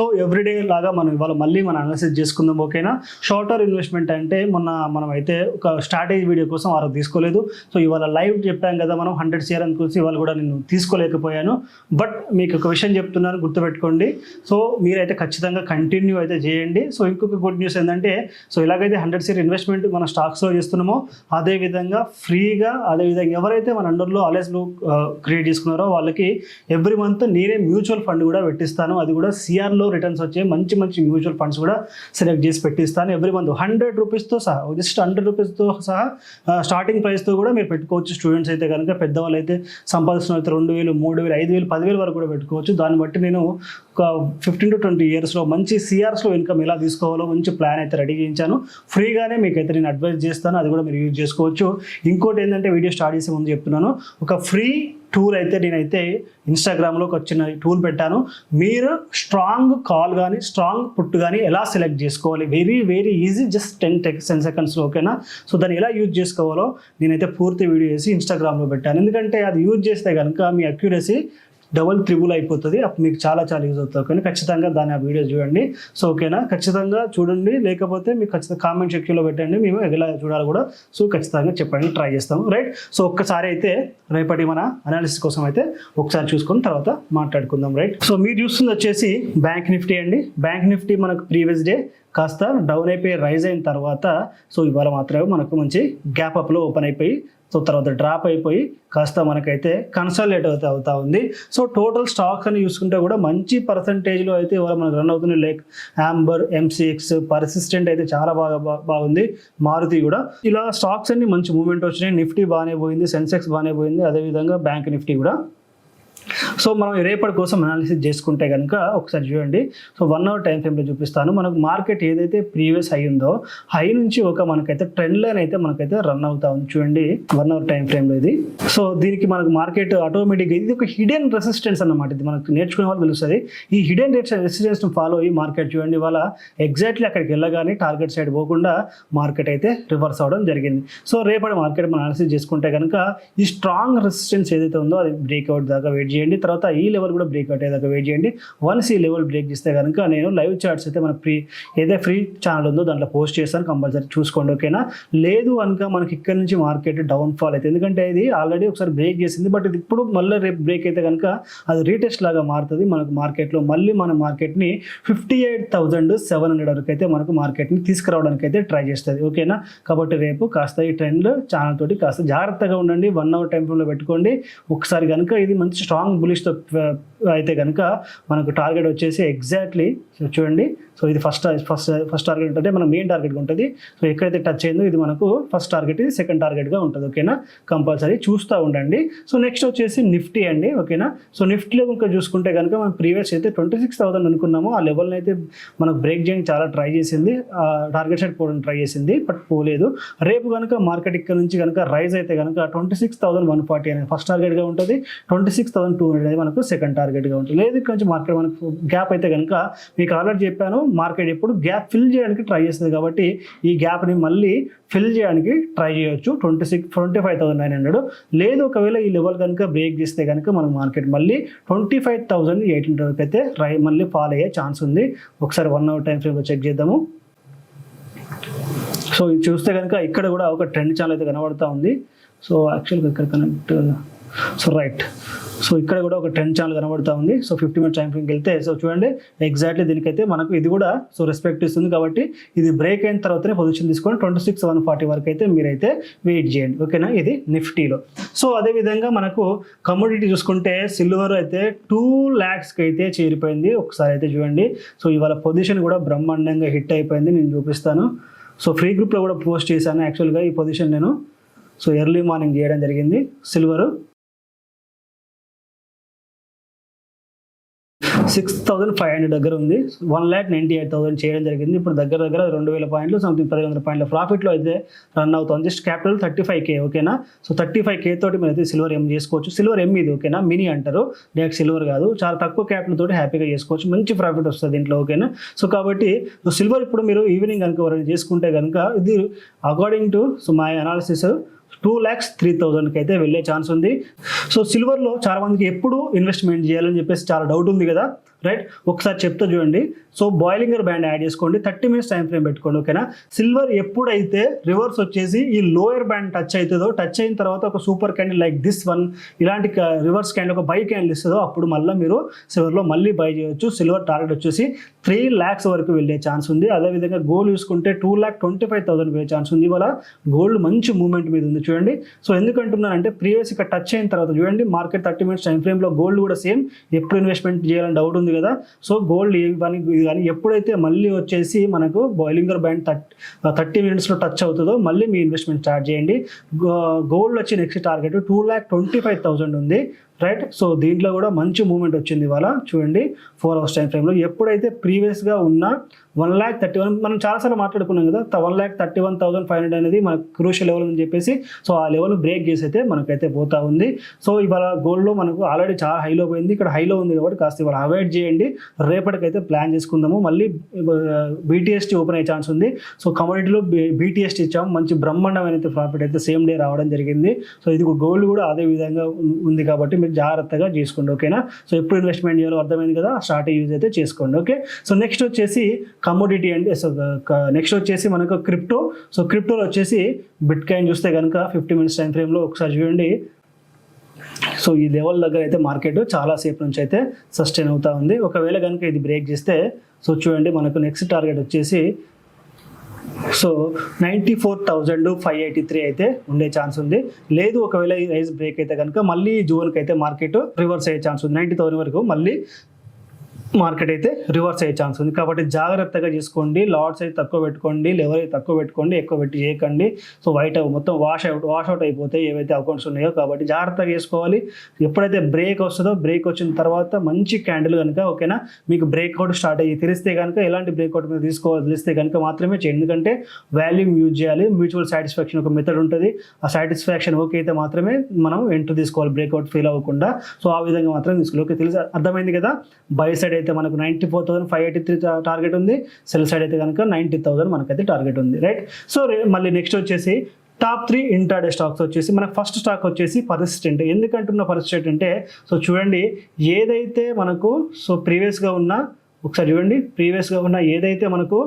So everyday లాగా మనం ఇవాళ మళ్ళీ మనం అనాలిసిస్ చేసుకుందాం. ఓకేనా. షార్టర్ ఇన్వెస్ట్మెంట్ అంటే మనం అయితే ఒక స్ట్రాటజీ వీడియో కోసం వారు తీసుకోలేదు. సో ఇవాళ లైవ్ చెప్పాం కదా మనం 100 షేర్ అనుకోసి ఇవాళ కూడా నేను తీసుకోలేకపోయాను. బట్ మీకు ఒక విషయం చెప్తున్నాను, గుర్తుపెట్టుకోండి. సో మీరైతే ఖచ్చితంగా కంటిన్యూ అయితే చేయండి. సో ఇంకొక గుడ్ న్యూస్ ఏంటంటే, సో ఇలాగైతే 100 షేర్ ఇన్వెస్ట్మెంట్ మన స్టాక్స్లో చేస్తున్నామో అదేవిధంగా ఫ్రీగా, అదేవిధంగా ఎవరైతే మన అండర్లో అలెస్లో క్రియేట్ చేసుకున్నారో వాళ్ళకి ఎవ్రీ మంత్ నేనే మ్యూచువల్ ఫండ్ కూడా పెట్టిస్తాను. అది కూడా సిఆర్లో రిటర్న్స్ వచ్చే మంచి మంచి మ్యూచువల్ ఫండ్స్ కూడా సెలెక్ట్ చేసి పెట్టిస్తాను. ఎవ్రీ మంత్ 100 రూపీస్తో సహా, జస్ట్ 100 రూపీస్తో సహా స్టార్టింగ్ ప్రైస్తో కూడా మీరు పెట్టుకోవచ్చు. స్టూడెంట్స్ అయితే కనుక, పెద్దవాళ్ళు అయితే సంపాదిస్తున్న అయితే 2000, 3000, 5000, 10,000 వరకు కూడా పెట్టుకోవచ్చు. దాన్ని బట్టి నేను ఒక 15 to 20 ఇయర్స్లో మంచి సిఆర్స్లో ఇన్కమ్ ఎలా తీసుకోవాలో మంచి ప్లాన్ అయితే రెడీ చేయించాను. ఫ్రీగానే మీకైతే నేను అడ్వైస్ చేస్తాను, అది కూడా మీరు యూజ్ చేసుకోవచ్చు. ఇంకోటి ఏంటంటే, వీడియో స్టార్ట్ చేసే ముందు చెప్తున్నాను, ఒక ఫ్రీ టూల్ అయితే నేనైతే ఇన్స్టాగ్రామ్లో ఒక చిన్న టూల్ పెట్టాను. మీరు స్ట్రాంగ్ కాల్ కానీ స్ట్రాంగ్ పుట్ కానీ ఎలా సెలెక్ట్ చేసుకోవాలి, వెరీ వెరీ ఈజీ, జస్ట్ 10 సెకండ్స్లో. ఓకేనా. సో దాన్ని ఎలా యూజ్ చేసుకోవాలో నేనైతే పూర్తి వీడియో చేసి ఇన్స్టాగ్రామ్లో పెట్టాను. ఎందుకంటే అది యూజ్ చేస్తే కనుక మీ అక్యురసీ డబుల్ త్రిబుల్ అయిపోతుంది. అప్పుడు మీకు చాలా యూజ్ అవుతుంది. కానీ ఖచ్చితంగా దాన్ని ఆ వీడియో చూడండి. సో ఓకేనా, ఖచ్చితంగా చూడండి. లేకపోతే మీకు ఖచ్చితంగా కామెంట్ సెక్షన్లో పెట్టండి, మేము ఎలా చూడాలి కూడా. సో ఖచ్చితంగా చెప్పండి, ట్రై చేస్తాము. రైట్. సో ఒక్కసారి అయితే రేపటి మన అనాలిసిస్ కోసం అయితే ఒకసారి చూసుకొని తర్వాత మాట్లాడుకుందాం. రైట్. సో మీరు చూస్తుంది వచ్చేసి బ్యాంక్ నిఫ్టీ అండి. బ్యాంక్ నిఫ్టీ మనకు ప్రీవియస్ డే కాస్త డౌన్ అయిపోయి రైజ్ అయిన తర్వాత, సో ఇవాళ మాత్రమే మనకు మంచి గ్యాప్ అప్లో ఓపెన్ అయిపోయి, సో తర్వాత డ్రాప్ అయిపోయి కాస్త మనకైతే కన్సాలిడేట్ అవుతా ఉంది. సో టోటల్ స్టాక్స్ అని చూసుకుంటే కూడా మంచి పర్సంటేజ్లో అయితే ఇవాళ మనకు రన్ అవుతుంది. లైక్ యాంబర్, ఎంసీఎక్స్, పర్సిస్టెంట్ అయితే చాలా బాగుంది. మారుతి కూడా, ఇలా స్టాక్స్ అన్ని మంచి మూవ్మెంట్ వచ్చినాయి. నిఫ్టీ బాగానే పోయింది, సెన్సెక్స్ బాగానే పోయింది, అదేవిధంగా బ్యాంక్ నిఫ్టీ కూడా. సో మనం రేపటి కోసం అనాలిసిస్ చేసుకుంటే కనుక ఒకసారి చూడండి. సో 1 hour టైం ఫ్రేమ్లో చూపిస్తాను. మనకు మార్కెట్ ఏదైతే ప్రీవియస్ హై ఉందో, హై నుంచి ఒక మనకైతే ట్రెండ్ లైన్ అయితే మనకైతే రన్ అవుతా ఉంది. చూడండి 1 hour టైం ఫ్రేమ్లో ఇది. సో దీనికి మనకు మార్కెట్ ఆటోమేటిక్గా ఇది ఒక హిడెన్ రెసిస్టెన్స్ అన్నమాట. ఇది మనకు నేర్చుకునే వాళ్ళు తెలుస్తుంది. ఈ హిడెన్ రెసిస్టెన్స్ని ఫాలో అయ్యి మార్కెట్ చూడండి ఇవాళ ఎగ్జాక్ట్లీ అక్కడికి వెళ్ళగానే టార్గెట్ సైడ్ పోకుండా మార్కెట్ అయితే రివర్స్ అవ్వడం జరిగింది. సో రేపటి మార్కెట్ మనం అనాలిసిస్ చేసుకుంటే కనుక ఈ స్ట్రాంగ్ రెసిస్టెన్స్ ఏదైతే ఉందో అది బ్రేక్అవుట్ దాకా వెయిట్ చేయండి. తర్వాత ఈ లెవెల్ కూడా బ్రేక్అవుట్ అయ్యేదాకా వెయిట్ చేయండి. వన్స్ ఈ లెవెల్ బ్రేక్ చేస్తే కనుక నేను లైవ్ చార్ట్స్ అయితే మన ఏదైతే ఫ్రీ ఛానల్ ఉందో దాంట్లో పోస్ట్ చేస్తాను, కంపల్సరీ చూసుకోండి. ఓకేనా. లేదు కనుక మనకి ఇక్కడ నుంచి మార్కెట్ డౌన్ ఫాల్ అయితే, ఎందుకంటే ఇది ఆల్రెడీ ఒకసారి బ్రేక్ చేసింది, బట్ ఇది ఇప్పుడు మళ్ళీ రేపు బ్రేక్ అయితే కనుక అది రీటెస్ట్ లాగా మారుతుంది. మనకు మార్కెట్లో మళ్ళీ మన మార్కెట్ని 58,700 వరకు అయితే మనకు మార్కెట్ని తీసుకురావడానికి అయితే ట్రై చేస్తుంది. ఓకేనా. కాబట్టి రేపు కాస్త ఈ ట్రెండ్ ఛానల్ తోటి కాస్త జాగ్రత్తగా ఉండండి. 1 hour టైం ఫ్రేమ్లో పెట్టుకోండి. ఒకసారి కనుక ఇది మంచి స్ట్రాంగ్ బులిష్తో అయితే కనుక మనకు టార్గెట్ వచ్చేసి ఎగ్జాక్ట్లీ చూడండి. సో ఇది ఫస్ట్ టార్గెట్ ఉంటుంది, మన మెయిన్ టార్గెట్గా ఉంటుంది. సో ఎక్కడైతే టచ్ అయిందో ఇది మనకు ఫస్ట్ టార్గెట్, ఇది సెకండ్ టార్గెట్గా ఉంటుంది. ఓకేనా. కంపల్సరీ చూస్తూ ఉండండి. సో నెక్స్ట్ వచ్చేసి నిఫ్టీ అండి. ఓకేనా. సో నిఫ్టీలో కనుక చూసుకుంటే కనుక మనం ప్రీవియస్ అయితే 26,000 అనుకున్నాము. ఆ లెవెల్ని అయితే మనకు బ్రేక్ చేయడానికి చాలా ట్రై చేసింది, టార్గెట్ సైడ్ పోవడానికి ట్రై చేసింది, బట్ పోలేదు. రేపు కనుక మార్కెట్ ఇక్కడ నుంచి కనుక రైజ్ అయితే కనుక 26,140 అనేది ఫస్ట్ టార్గెట్గా ఉంటుంది, 26,200 అనేది మనకు సెకండ్ టార్గెట్గా ఉంటుంది. లేదు ఇక్కడ నుంచి మార్కెట్ మనకు గ్యాప్ అయితే కనుక మీకు ఆల్రెడీ చెప్పాను, మార్కెట్ ఎప్పుడు గ్యాప్ ఫిల్ చేయడానికి ట్రై చేస్తుంది. కాబట్టి ఈ గ్యాప్ని మళ్ళీ ఫిల్ చేయడానికి ట్రై చేయొచ్చు 25,900. లేదు ఒకవేళ ఈ లెవెల్ కనుక బ్రేక్ చేస్తే కనుక మనకు మార్కెట్ మళ్ళీ 25,800 వరకు అయితే మళ్ళీ ఫాల్ అయ్యే ఛాన్స్ ఉంది. ఒకసారి 1 hour టైం ఫ్రేమ్లో చెక్ చేద్దాము. సో ఇది చూస్తే కనుక ఇక్కడ కూడా ఒక ట్రెండ్ ఛానల్ అయితే కనబడుతూ ఉంది. సో యాక్చువల్గా ఇక్కడ కనెక్ట్, సో రైట్. సో ఇక్కడ కూడా ఒక ట్రెండ్ ఛానల్ కనబడుతూ ఉంది. సో 50 minutes టైం ఫ్రేమ్కి వెళ్తే, సో చూడండి ఎగ్జాక్ట్లీ దీనికైతే మనకు ఇది కూడా సో రెస్పెక్ట్ ఇస్తుంది. కాబట్టి ఇది బ్రేక్ అయిన తర్వాతనే పొజిషన్ తీసుకొని 26,140 వరకు అయితే మీరైతే వెయిట్ చేయండి. ఓకేనా. ఇది నిఫ్టీలో. సో అదేవిధంగా మనకు కమోడిటీ చూసుకుంటే సిల్వర్ అయితే 2 lakhsకి అయితే చేరిపోయింది. ఒకసారి అయితే చూడండి. సో ఇవాళ పొజిషన్ కూడా బ్రహ్మాండంగా హిట్ అయిపోయింది. నేను చూపిస్తాను. సో ఫ్రీ గ్రూప్లో కూడా పోస్ట్ చేశాను. యాక్చువల్గా ఈ పొజిషన్ నేను సో ఎర్లీ మార్నింగ్ చేయడం జరిగింది. సిల్వరు 6,500 దగ్గర ఉంది. 1,98,000 చేయడం జరిగింది. ఇప్పుడు దగ్గర 2,000 పాయింట్లు, సంథింగ్ 1,100 పాయింట్ల ప్రాఫిట్లో అయితే రన్ అవుతుంది. Just capital 35K. ఓకేనా. సో 35K తోటి మీరు అయితే సిల్వర్ ఎం చేసుకోవచ్చు. సిల్వర్ ఎం ఇది. ఓకేనా. మినీ అంటారు, డైరెక్ట్ సిల్వర్ కాదు. చాలా తక్కువ క్యాపిటల్ తోటి హ్యాపీగా చేసుకోవచ్చు, మంచి ప్రాఫిట్ వస్తుంది దీంట్లో. ఓకేనా. సో కాబట్టి సిల్వర్ ఇప్పుడు మీరు ఈవినింగ్ కనుక ఎవరైనా చేసుకుంటే కనుక ఇది according to so my analysis 2,03,000కి అయితే వెళ్ళే ఛాన్స్ ఉంది. సో సిల్వర్లో చాలా మందికి ఎప్పుడు ఇన్వెస్ట్మెంట్ చేయాలని చెప్పేసి చాలా డౌట్ ఉంది కదా. రైట్. ఒకసారి చెప్తా చూడండి. సో బాయిలింగర్ బ్యాండ్ యాడ్ చేసుకోండి, 30 minutes టైం ఫ్రేమ్ పెట్టుకోండి, ఓకేనా. సిల్వర్ ఎప్పుడైతే రివర్స్ వచ్చేసి ఈ లోయర్ బ్యాండ్ టచ్ అవుతుందో, టచ్ అయిన తర్వాత ఒక super candle like this one ఇలాంటి రివర్స్ క్యాండిల్ ఒక బై క్యాండిల్ ఇస్తుందో అప్పుడు మళ్ళీ మీరు సిల్వర్లో మళ్ళీ బై చేయొచ్చు. సిల్వర్ టార్గెట్ వచ్చేసి 3 lakhs వరకు వెళ్ళే ఛాన్స్ ఉంది. అదేవిధంగా గోల్డ్ చూసుకుంటే 2,25,000 పోయే ఛాన్స్ ఉంది. ఇవాళ గోల్డ్ మంచి మూవ్మెంట్ మీద ఉంది చూడండి. సో ఎందుకంటున్నానంటే ప్రీవియస్ ఇక్కడ టచ్ అయిన తర్వాత చూడండి మార్కెట్ 30 minutes టైం ఫ్రేమ్లో గోల్డ్ కూడా సేమ్ ఎప్పుడు ఇన్వెస్ట్మెంట్ చేయాలని డౌట్ ఉంది కదా. సో గోల్డ్ కానీ ఎప్పుడైతే మళ్ళీ వచ్చేసి మనకు బాయిలింగర్ బ్యాండ్ 30 minutesలో టచ్ అవుతుందో మళ్ళీ మీ ఇన్వెస్ట్మెంట్ స్టార్ట్ చేయండి. గోల్డ్ వచ్చి నెక్స్ట్ టార్గెట్ 2,25,000 ఉంది, రైట్. సో దీంట్లో కూడా మంచి మూవ్మెంట్ వచ్చింది ఇవాళ చూడండి 4 hours టైం ఫ్రేమ్లో. ఎప్పుడైతే ప్రీవియస్గా ఉన్న 1,31,000 మనం చాలాసార్లు మాట్లాడుకున్నాం కదా, 1,31,500 అనేది మనకు క్రూషియల్ లెవెల్ అని చెప్పేసి. సో ఆ లెవెల్ బ్రేక్ చేసి అయితే మనకైతే పోతా ఉంది. సో ఇవాళ గోల్డ్లో మనకు ఆల్రెడీ చాలా హైలో పోయింది, ఇక్కడ హైలో ఉంది కాబట్టి కాస్త ఇవాళ అవాయిడ్ చేయండి. రేపటికైతే ప్లాన్ చేసుకుందాము. మళ్ళీ BTST ఓపెన్ అయ్యే ఛాన్స్ ఉంది. సో కమోడిటీలో BTST ఇచ్చాము, మంచి బ్రహ్మాండమైన ప్రాఫిట్ అయితే సేమ్ డే రావడం జరిగింది. సో ఇది గోల్డ్ కూడా అదే విధంగా ఉంది కాబట్టి మీరు జాగ్రత్తగా చేసుకోండి, ఓకేనా. సో ఎప్పుడు ఇన్వెస్ట్మెంట్ చేయాలో అర్థమైంది కదా, స్ట్రాటజీ యూజ్ అయితే చేసుకోండి, ఓకే. సో నెక్స్ట్ వచ్చేసి కమోడిటీ అంటే నెక్స్ట్ వచ్చేసి మనకు క్రిప్టో. సో క్రిప్టోలో వచ్చేసి బిట్ కాయిన్ చూస్తే కనుక 50 minutes టైం ఫ్రేమ్లో ఒకసారి చూడండి. సో ఈ లెవెల్ దగ్గర అయితే మార్కెట్ చాలా సేపు నుంచి అయితే సస్టైన్ అవుతా ఉంది. ఒకవేళ కనుక ఇది బ్రేక్ చేస్తే సో చూడండి మనకు నెక్స్ట్ టార్గెట్ వచ్చేసి సో 94,583 అయితే ఉండే ఛాన్స్ ఉంది. లేదు ఒకవేళ ఈ రైజ్ బ్రేక్ అయితే కనుక మళ్ళీ జూన్కి అయితే మార్కెట్ రివర్స్ అయ్యే ఛాన్స్ ఉంది. 90,000 వరకు మళ్ళీ మార్కెట్ అయితే రివర్స్ అయ్యే ఛాన్స్ ఉంది. కాబట్టి జాగ్రత్తగా చేసుకోండి, లాట్స్ అయితే తక్కువ పెట్టుకోండి, లెవెల్ అయితే తక్కువ పెట్టుకోండి, ఎక్కువ పెట్టి చేయకండి. సో మొత్తం వాష్ అవుట్ అయిపోతాయి ఏవైతే అకౌంట్స్ ఉన్నాయో. కాబట్టి జాగ్రత్తగా చేసుకోవాలి. ఎప్పుడైతే బ్రేక్ వస్తుందో బ్రేక్ వచ్చిన తర్వాత మంచి క్యాండిల్ కనుక ఓకేనా మీకు బ్రేక్అవుట్ స్టార్ట్ అయ్యి తెలిస్తే కనుక ఎలాంటి బ్రేక్అవుట్ మీద తీసుకోవాలి తెలిస్తే కనుక మాత్రమే చేయండి. ఎందుకంటే వాల్యూమ్ యూజ్ చేయాలి, మ్యూచువల్ సాటిస్ఫాక్షన్ ఒక మెథడ్ ఉంటుంది. ఆ సాటిస్ఫాక్షన్ ఓకే అయితే మాత్రమే మనం ఎంట్రీ తీసుకోవాలి, బ్రేక్అవుట్ ఫెయిల్ అవ్వకుండా. సో ఆ విధంగా మాత్రం తీసుకోవాలి, ఓకే. తెలుసు, అర్థమైంది కదా. బై సైడ్ అయితే మనకు 94,583 టార్గెట్ ఉంది, సెల్ సైడ్ అయితే కనుక 90,000 మనకైతే టార్గెట్ ఉంది, రైట్. సో మళ్ళీ నెక్స్ట్ వచ్చేసి టాప్ 3 ఇంట్రాడే స్టాక్స్ వచ్చేసి మనకు ఫస్ట్ స్టాక్ వచ్చేసి పర్సిస్టెంట్. ఎందుకంటున్న పర్సిస్టెంట్ అంటే సో చూడండి ఏదైతే మనకు సో ప్రీవియస్గా ఉన్న ఒకసారి చూడండి ప్రీవియస్గా ఉన్న ఏదైతే మనకు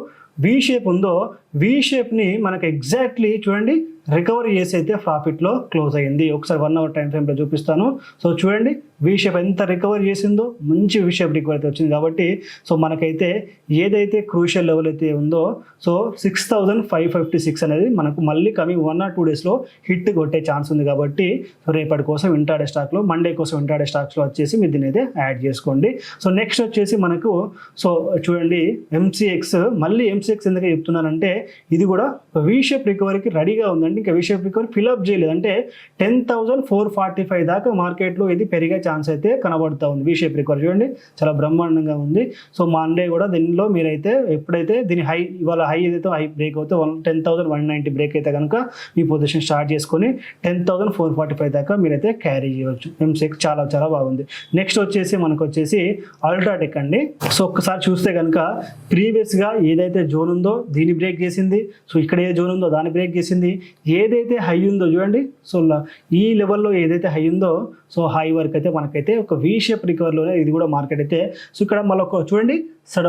V షేప్ ఉందో V షేప్ని మనకు ఎగ్జాక్ట్లీ చూడండి రికవరీ చేసి అయితే ప్రాఫిట్లో క్లోజ్ అయ్యింది. ఒకసారి 1 hour టైం ఫ్రేమ్లో చూపిస్తాను. సో చూడండి V షేప్ ఎంత రికవరీ చేసిందో, మంచి V షేప్ రికవరీ అయితే వచ్చింది. కాబట్టి సో మనకైతే ఏదైతే క్రూషియల్ లెవెల్ అయితే ఉందో సో 6,556 అనేది మనకు మళ్ళీ కమింగ్ 1 or 2 daysలో హిట్ కొట్టే ఛాన్స్ ఉంది. కాబట్టి రేపటి కోసం ఇంట్రాడే స్టాక్లో, మండే కోసం ఇంట్రాడే స్టాక్స్లో వచ్చేసి మీరు దీని అయితే యాడ్ చేసుకోండి. సో నెక్స్ట్ వచ్చేసి మనకు సో చూడండి MCX. మళ్ళీ MCX ఎందుకు చెప్తున్నానంటే ఇది కూడా V షేప్ రికవరీకి రెడీగా ఉందండి. ఇంకా V షేప్ రికవరీ ఫిల్అప్ చేయలేదు అంటే 10,445 దాకా మార్కెట్లో ఇది పెరిగే ఛాన్స్ అయితే కనబడుతూ ఉంది. V షేప్ రికవరీ చూడండి చాలా బ్రహ్మాండంగా ఉంది. సో మండే కూడా దీనిలో మీరైతే ఎప్పుడైతే దీని హై ఇవాళ హై ఏదైతే హై బ్రేక్ అవుతే 10,190 బ్రేక్ అయితే కనుక మీ పొజిషన్ స్టార్ట్ చేసుకొని 10,445 దాకా మీరైతే క్యారీ చేయవచ్చు. MCX చాలా చాలా బాగుంది. నెక్స్ట్ వచ్చేసి మనకు వచ్చేసి అల్ట్రాటెక్ అండి. సో ఒక్కసారి చూస్తే కనుక ప్రీవియస్గా ఏదైతే జోన్ ఉందో దీన్ని బ్రేక్ చేసింది. సో ఇక్కడ ఏ జోన్ ఉందో దాన్ని బ్రేక్ చేసింది. ఏదైతే హై ఉందో చూడండి సో ఈ లెవెల్లో ఏదైతే హై ఉందో సో హై వరకు అయితే మనకైతే ఒక V షేప్ రికవర్లోనే ఇది కూడా మార్కెట్ అయితే. సో ఇక్కడ మళ్ళీ ఒక చూడండి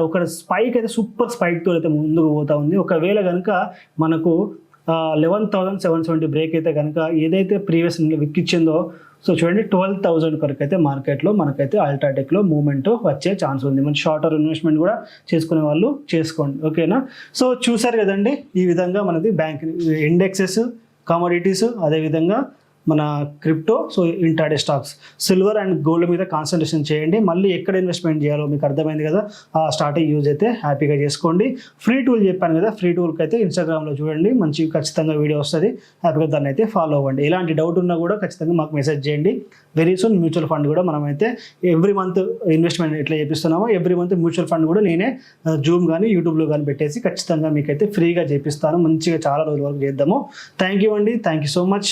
ఒక స్పైక్ అయితే సూపర్ స్పైక్తో అయితే ముందుకు పోతా ఉంది. ఒకవేళ కనుక మనకు 11,770 బ్రేక్ అయితే కనుక ఏదైతే ప్రీవియస్ విక్ ఇచ్చిందో సో చూడండి 12,000 వరకు అయితే మార్కెట్లో మనకైతే అల్ట్రాటెక్లో మూవ్మెంట్ వచ్చే ఛాన్స్ ఉంది. మంచి షార్టర్ ఇన్వెస్ట్మెంట్ కూడా చేసుకునే వాళ్ళు చేసుకోండి, ఓకేనా. సో చూసారు కదండి ఈ విధంగా మనది బ్యాంక్ ఇండెక్సెస్, కమోడిటీస్, అదేవిధంగా మన crypto, so intraday stocks, silver and gold మీద కాన్సన్ట్రేషన్ చేయండి. మళ్ళీ ఎక్కడ ఇన్వెస్ట్మెంట్ చేయాలో మీకు అర్థమైంది కదా. ఆ స్టార్టింగ్ యూజ్ అయితే హ్యాపీగా చేసుకోండి. ఫ్రీ టూల్ చెప్పాను కదా, ఫ్రీ టూల్కి అయితే ఇన్స్టాగ్రామ్లో చూడండి, మంచి ఖచ్చితంగా వీడియో వస్తుంది. హ్యాపీగా దాన్ని అయితే ఫాలో అవ్వండి. ఎలాంటి డౌట్ ఉన్నా కూడా ఖచ్చితంగా మాకు మెసేజ్ చేయండి. వెరీ సూన్ మ్యూచువల్ ఫండ్ కూడా మనమైతే ఎవ్రీ మంత్ ఇన్వెస్ట్మెంట్ ఎట్లా చేపిస్తున్నామో ఎవ్రీ మంత్ మ్యూచువల్ ఫండ్ కూడా నేనే జూమ్ కానీ యూట్యూబ్లో కానీ పెట్టేసి ఖచ్చితంగా మీకైతే ఫ్రీగా చేపిస్తాను. మంచిగా చాలా రోజుల వరకు చేద్దాము. థ్యాంక్ యూ అండి, థ్యాంక్ యూ సో మచ్.